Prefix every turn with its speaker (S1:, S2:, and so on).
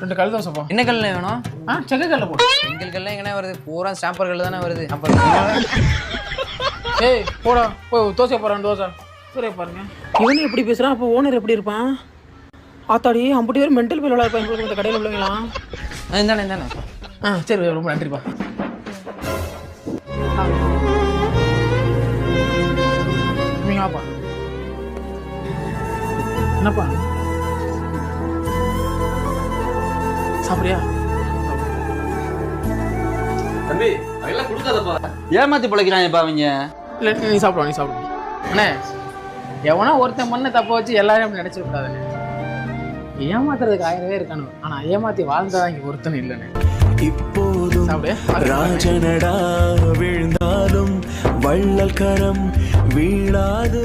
S1: 2 கல் தோசைப்பா.
S2: என்ன கல்ல வேணும்?
S1: செக்க கல்ல போடு.
S2: செங்கல் கல்ல எங்கனே வருது? பூரா ஸ்டாம்பர் கல் தானே வருது.
S1: ஏய் போடா போய் தோசை போறான் தோசை. சரி பாருங்க. இவனே எப்படி பேசுறான்? அப்போ ஓனர் எப்படி இருப்பான்? ஆத்தாடி அம்புட்டி பேர் மென்டல் பிள்ளை இருப்பாங்க இந்த கடையில் உள்ளவங்களாம்.
S2: இந்தானே.
S1: சரி ரொம்ப நன்றிப்பா. வாப்பா. என்னப்பா சாப்பிடுறியா?
S3: தம்பி அதெல்லாம் கொடுக்காதப்பா.
S2: ஏமாத்தி பிழைக்கிறாங்கப்பா அவங்க.
S1: இல்லை நீ சாப்பிடுவா, நீ சாப்பிடு. அண்ணே எவனா ஒருத்தன் பண்ண தப்ப வச்சு எல்லாரும் அப்படி நினைச்சிடக்கூடாதுண்ணே. ஏமாத்துறதுக்கு 1000 பேர் இருக்கானு, ஆனா ஏமாத்தி வாழ்ந்ததான் இங்க ஒருத்தனும் இல்லைண்ணே.
S4: இப்போதும் ராஜனடா விழுந்தாலும் வள்ளல் கரம் வீழாது.